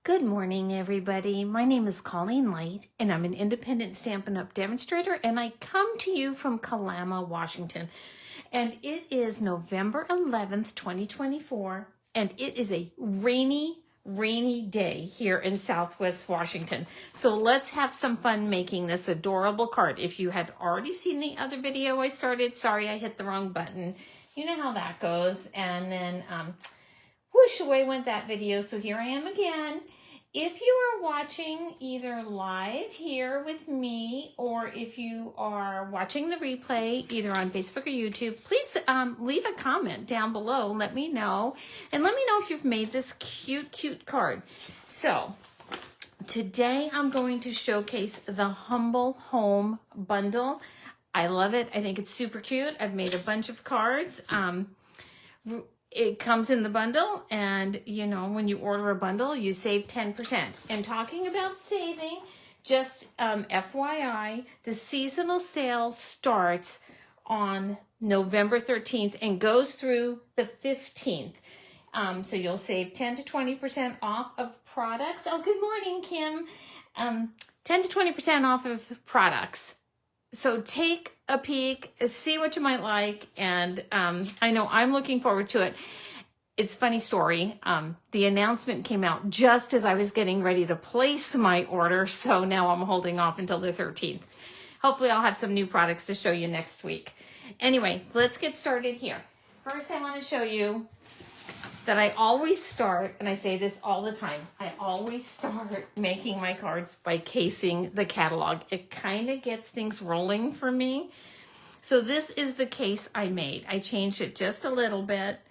Good morning, everybody. My name is Colleen Light, and I'm an independent Stampin' Up! Demonstrator, and I come to you from Kalama, Washington. And it is November 11th, 2024, and it is a rainy day here in Southwest Washington. So let's have some fun making this adorable card. If you had already seen the other video I started, sorry I hit the wrong button. You know how that goes. And then whoosh, away went that video. So here I am again. If you are watching either live here with me, or if you are watching the replay either on Facebook or YouTube, please leave a comment down below. Let me know. And let me know if you've made this cute card. So today I'm going to showcase the Humble Home Bundle. I love it. I think it's super cute. I've made a bunch of cards. It comes in the bundle, and you know, when you order a bundle, you save 10%. And talking about saving, just FYI, the seasonal sale starts on November 13th and goes through the 15th. So you'll save 10 to 20% off of products. Oh, good morning, Kim. 10 to 20% off of products. So take a peek, see what you might like, and I know I'm looking forward to it. It's a funny story. The announcement came out just as I was getting ready to place my order, so now I'm holding off until the 13th. Hopefully I'll have some new products to show you next week. Anyway, let's get started here. First, I want to show you that I always start, and I say this all the time, I always start making my cards by casing the catalog. It kind of gets things rolling for me. So this is the case I made. I changed it just a little bit.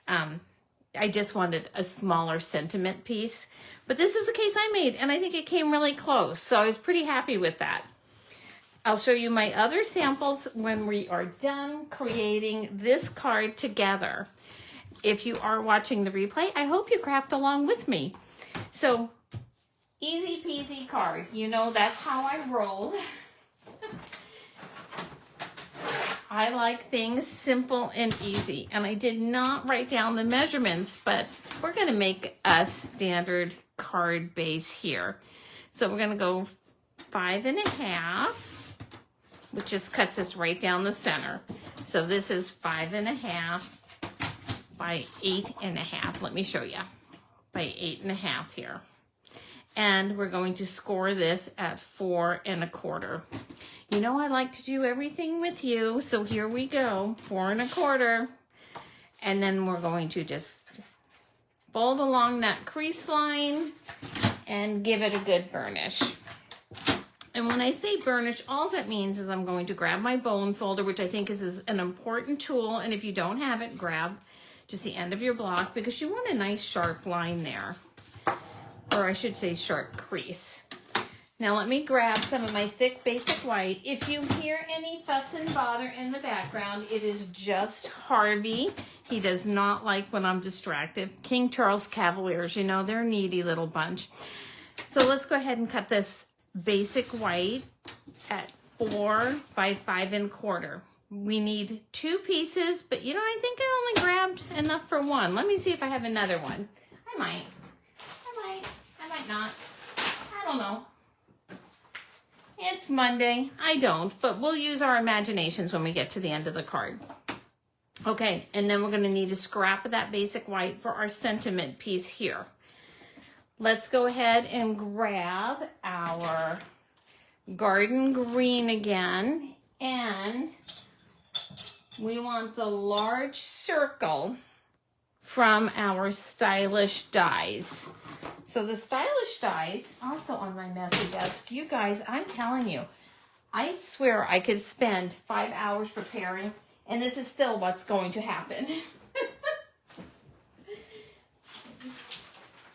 I just wanted a smaller sentiment piece, but this is the case I made, and I think it came really close. So I was pretty happy with that. I'll show you my other samples when we are done creating this card together. If you are watching the replay, I hope you craft along with me. So, easy peasy card. You know, that's how I roll. I like things simple and easy. And I did not write down the measurements, but we're going to make a standard card base here. So we're going to go 5.5, which just cuts us right down the center. So this is 5.5. by 8.5. Let me show you. By 8.5 here. And we're going to score this at 4.25. You know I like to do everything with you, so here we go. 4.25. And then we're going to just fold along that crease line and give it a good burnish. And when I say burnish, all that means is I'm going to grab my bone folder, which I think is an important tool. And if you don't have it, grab just the end of your block, because you want a nice sharp line there, or I should say sharp crease. Now let me grab some of my thick basic white. If you hear any fuss and bother in the background, it is just Harvey. He does not like when I'm distracted. King Charles Cavaliers, you know, they're a needy little bunch. So let's go ahead and cut this basic white at 4 by 5.25. We need 2 pieces, but you know, I think I only grabbed enough for one. Let me see if I have another one. I might not. I don't know. It's Monday. I don't, but we'll use our imaginations when we get to the end of the card. Okay, and then we're going to need a scrap of that basic white for our sentiment piece here. Let's go ahead and grab our garden green again, and we want the large circle from our stylish dies. So the stylish dies, also on my messy desk. You guys, I'm telling you, I swear I could spend 5 hours preparing, and this is still what's going to happen.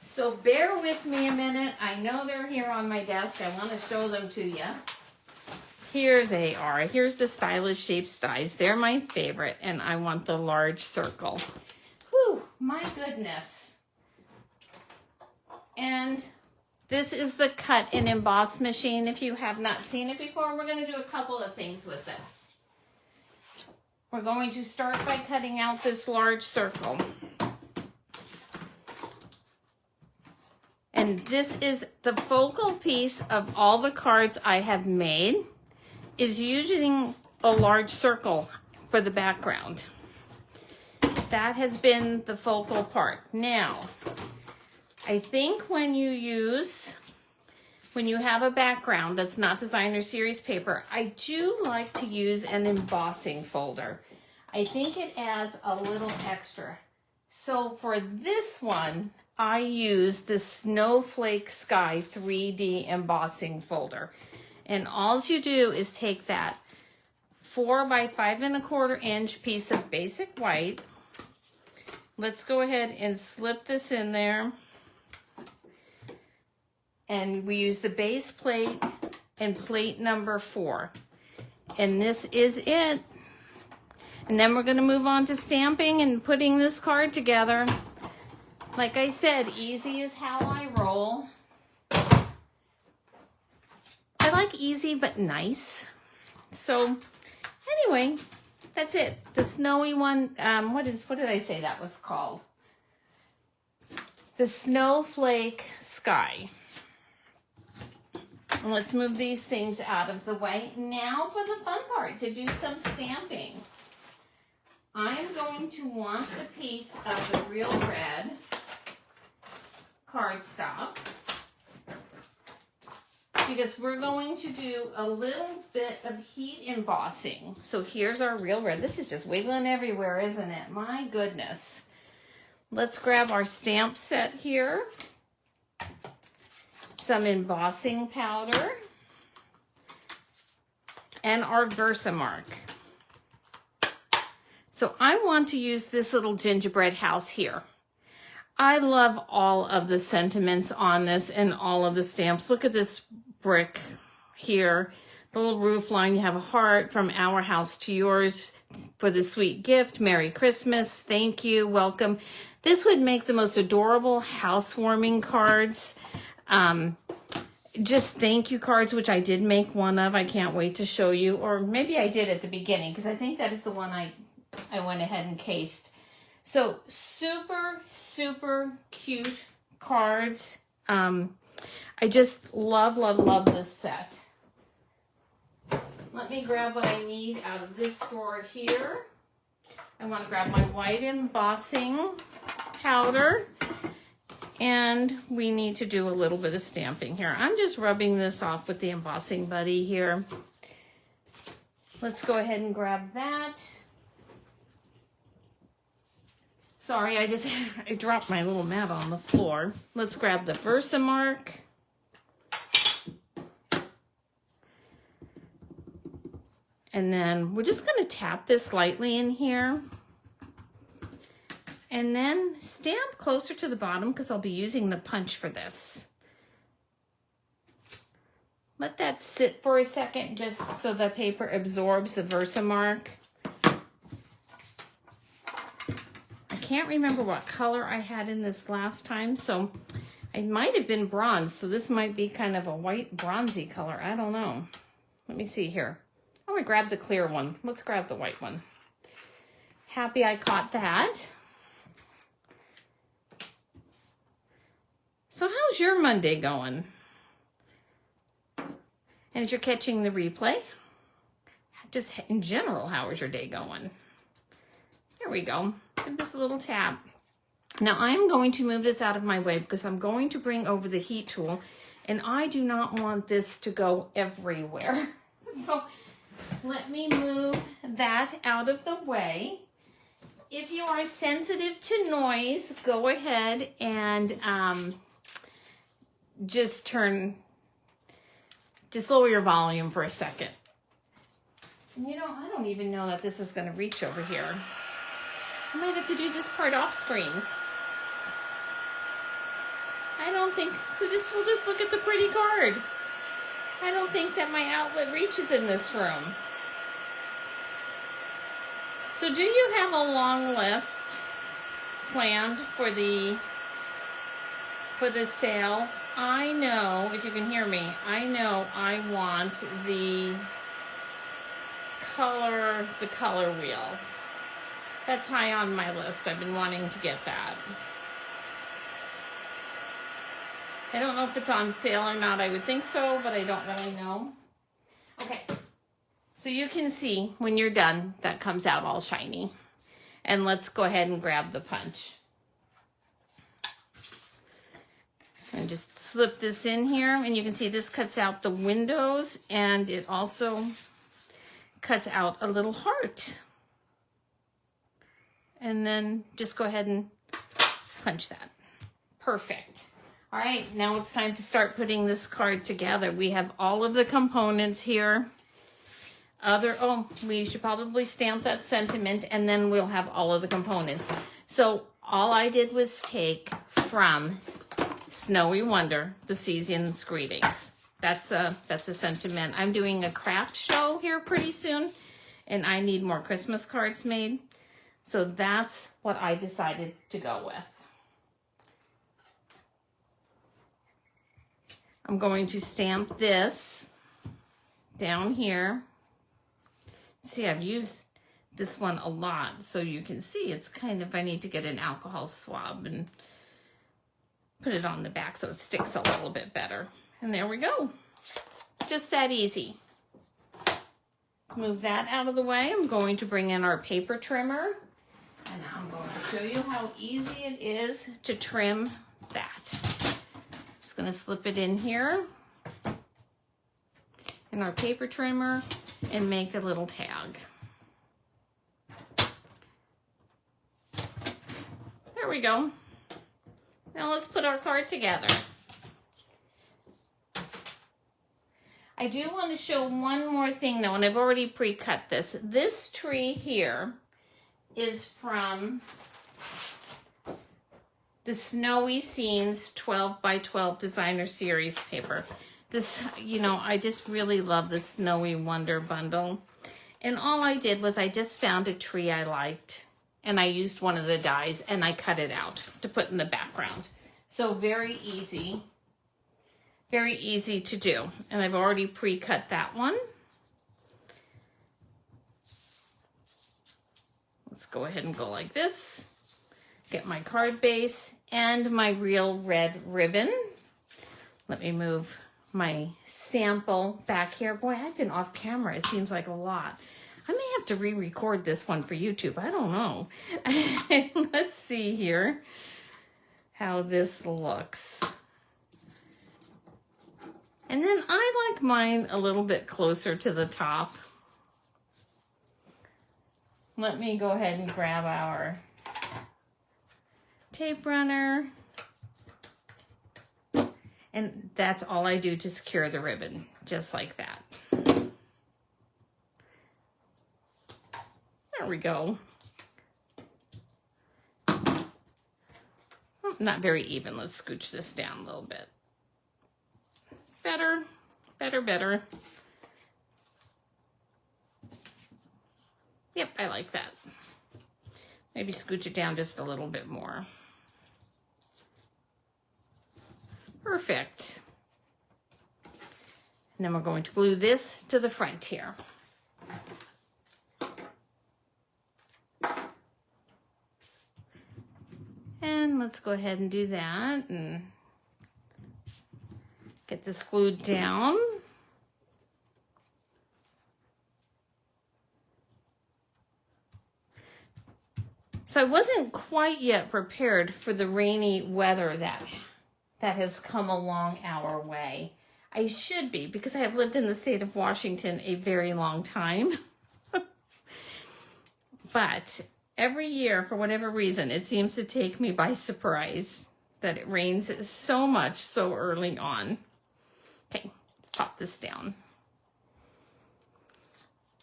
So bear with me a minute. I know they're here on my desk. I want to show them to you. Here they are. Here's the stylish shaped dies. They're my favorite, and I want the large circle. Whew, my goodness. And this is the cut and emboss machine. If you have not seen it before, we're going to do a couple of things with this. We're going to start by cutting out this large circle. And this is the focal piece of all the cards I have made, is using a large circle for the background. That has been the focal part. Now, I think when you have a background that's not designer series paper, I do like to use an embossing folder. I think it adds a little extra. So for this one, I use the Snowflake Sky 3D embossing folder. And all you do is take that 4 by 5 1/4 inch piece of basic white. Let's go ahead and slip this in there. And we use the base plate and plate number 4. And this is it. And then we're going to move on to stamping and putting this card together. Like I said, easy is how I roll. I like easy but nice. So anyway, that's it. The snowy one, what did I say that was called? The Snowflake Sky. And let's move these things out of the way. Now for the fun part, to do some stamping. I'm going to want a piece of the Real Red cardstock, because we're going to do a little bit of heat embossing. So here's our Real Red. This is just wiggling everywhere, isn't it? My goodness. Let's grab our stamp set here. Some embossing powder. And our Versamark. So I want to use this little gingerbread house here. I love all of the sentiments on this and all of the stamps. Look at this brick here. The little roof line, you have a heart, from our house to yours, for the sweet gift. Merry Christmas. Thank you. Welcome. This would make the most adorable housewarming cards. Just thank you cards, which I did make one of. I can't wait to show you. Or maybe I did at the beginning, because I think that is the one I went ahead and cased. So super, super cute cards. I just love, love, love this set. Let me grab what I need out of this drawer here. I want to grab my white embossing powder. And we need to do a little bit of stamping here. I'm just rubbing this off with the embossing buddy here. Let's go ahead and grab that. Sorry, I dropped my little mat on the floor. Let's grab the Versamark. And then we're just going to tap this lightly in here. And then stamp closer to the bottom, because I'll be using the punch for this. Let that sit for a second just so the paper absorbs the Versamark. I can't remember what color I had in this last time, so it might have been bronze, so this might be kind of a white bronzy color. I don't know. Let me see here. I'm going to grab the clear one. Let's grab the white one. Happy I caught that. So how's your Monday going? And if you're catching the replay, just in general, how is your day going? There we go. Give this a little tap. Now I'm going to move this out of my way because I'm going to bring over the heat tool, and I do not want this to go everywhere. So let me move that out of the way. If you are sensitive to noise, go ahead and just lower your volume for a second. You know, I don't even know that this is going to reach over here. I might have to do this part off screen. I don't think, we'll just look at the pretty card. I don't think that my outlet reaches in this room. So do you have a long list planned for the sale? I know, if you can hear me, I know I want the color wheel. That's high on my list. I've been wanting to get that. I don't know if it's on sale or not. I would think so, but I don't really know. Okay, so you can see when you're done, that comes out all shiny. And let's go ahead and grab the punch. And just slip this in here, and you can see this cuts out the windows, and it also cuts out a little heart. And then just go ahead and punch that. Perfect. All right, now it's time to start putting this card together. We have all of the components here. We should probably stamp that sentiment, and then we'll have all of the components. So all I did was take from Snowy Wonder, the Season's Greetings. That's a sentiment. I'm doing a craft show here pretty soon, and I need more Christmas cards made. So that's what I decided to go with. I'm going to stamp this down here. See, I've used this one a lot, so you can see it's kind of, I need to get an alcohol swab and put it on the back so it sticks a little bit better. And there we go. Just that easy. Move that out of the way. I'm going to bring in our paper trimmer, and I'm going to show you how easy it is to trim that. Just going to slip it in here in our paper trimmer and make a little tag. There we go. Now let's put our card together. I do want to show one more thing though, and I've already pre-cut this. This tree here is from the Snowy Scenes 12 by 12 Designer Series paper. This, you know, I just really love the Snowy Wonder bundle. And all I did was I just found a tree I liked, and I used one of the dies and I cut it out to put in the background. So very easy to do. And I've already pre-cut that one. Let's go ahead and go like this. Get my card base and my real red ribbon. Let me move my sample back here. Boy, I've been off camera. It seems like a lot. I may have to re-record this one for YouTube. I don't know. Let's see here how this looks. And then I like mine a little bit closer to the top. Let me go ahead and grab our tape runner. And that's all I do to secure the ribbon, just like that. There we go. Not very even. Let's scooch this down a little bit. Better, better, better. Yep, I like that. Maybe scooch it down just a little bit more. Perfect. And then we're going to glue this to the front here. And let's go ahead and do that and get this glued down. So I wasn't quite yet prepared for the rainy weather that has come along our way. I should be, because I have lived in the state of Washington a very long time. But every year, for whatever reason, it seems to take me by surprise that it rains so much so early on. Okay, let's pop this down.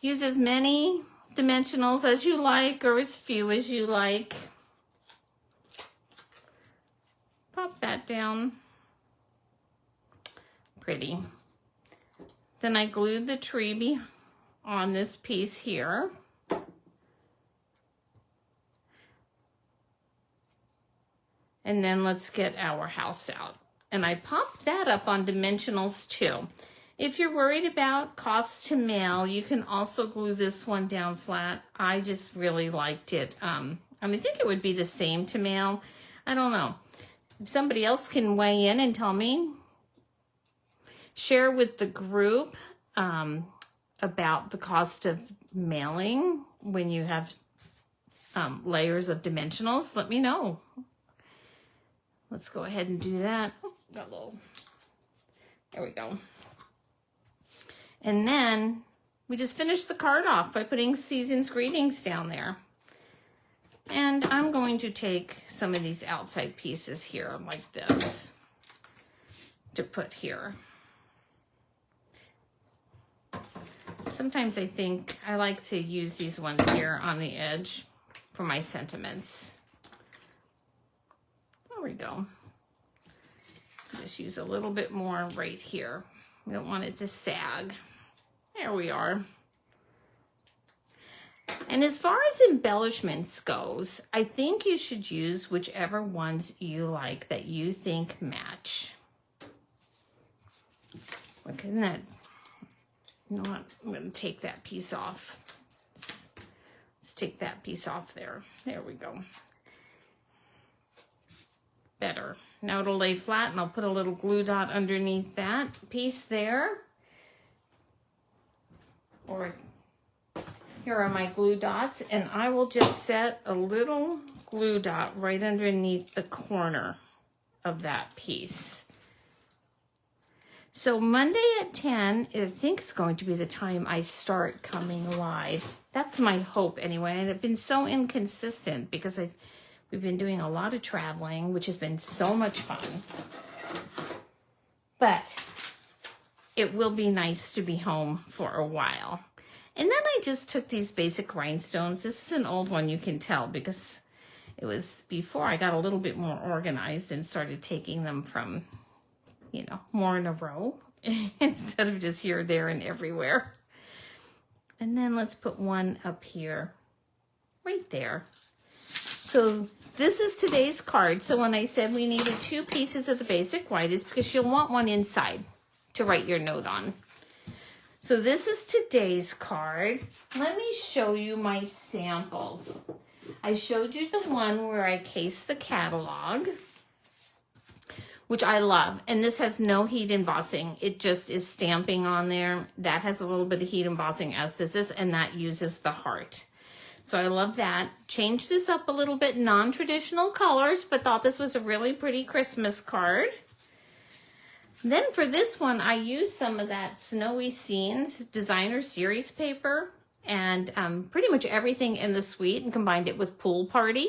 Use as many dimensionals as you like, or as few as you like. Pop that down. Pretty. Then I glued the tree on this piece here. And then let's get our house out. And I popped that up on dimensionals too. If you're worried about cost to mail, you can also glue this one down flat. I just really liked it. I think it would be the same to mail. I don't know. if somebody else can weigh in and tell me, share with the group about the cost of mailing when you have layers of dimensionals. Let me know. Let's go ahead and do that. Oh, got a little, there we go. And then we just finished the card off by putting Season's Greetings down there. And I'm going to take some of these outside pieces here like this to put here. Sometimes I think I like to use these ones here on the edge for my sentiments. There we go. Just use a little bit more right here. We don't want it to sag. There we are. And as far as embellishments goes, I think you should use whichever ones you like that you think match. Look, isn't that, you know what, I'm going to take that piece off. Let's take that piece off there. There we go. Better. Now it'll lay flat and I'll put a little glue dot underneath that piece there. Or here are my glue dots, and I will just set a little glue dot right underneath the corner of that piece. So Monday at 10, I think it's going to be the time I start coming live. That's my hope anyway, and I've been so inconsistent because we've been doing a lot of traveling, which has been so much fun. But it will be nice to be home for a while. And then I just took these basic rhinestones. This is an old one, you can tell, because it was before I got a little bit more organized and started taking them from, you know, more in a row instead of just here, there, and everywhere. And then let's put one up here, right there. So this is today's card. So when I said we needed 2 pieces of the basic white, it's because you'll want one inside to write your note on. So this is today's card. Let me show you my samples. I showed you the one where I cased the catalog, which I love. And this has no heat embossing. It just is stamping on there. That has a little bit of heat embossing, as does this, and that uses the heart. So I love that. Changed this up a little bit, non-traditional colors, but thought this was a really pretty Christmas card. Then for this one, I used some of that Snowy Scenes designer series paper and pretty much everything in the suite, and combined it with Pool Party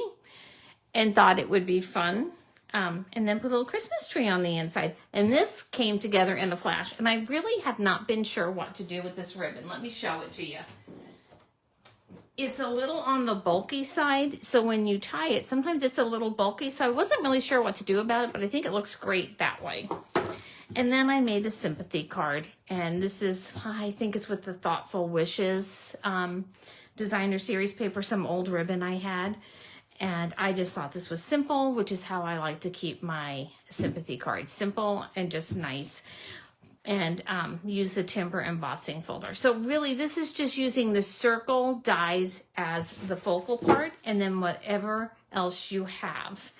and thought it would be fun. And then put a little Christmas tree on the inside. And this came together in a flash. And I really have not been sure what to do with this ribbon. Let me show it to you. It's a little on the bulky side. So when you tie it, sometimes it's a little bulky. So I wasn't really sure what to do about it, but I think it looks great that way. And then I made a sympathy card, and this is, I think it's with the Thoughtful Wishes designer series paper, some old ribbon I had. And I just thought this was simple, which is how I like to keep my sympathy cards. Simple and just nice. And use the timber embossing folder. So really, this is just using the circle dies as the focal part, and then whatever else you have.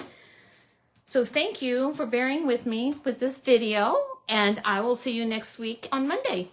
So thank you for bearing with me with this video, and I will see you next week on Monday.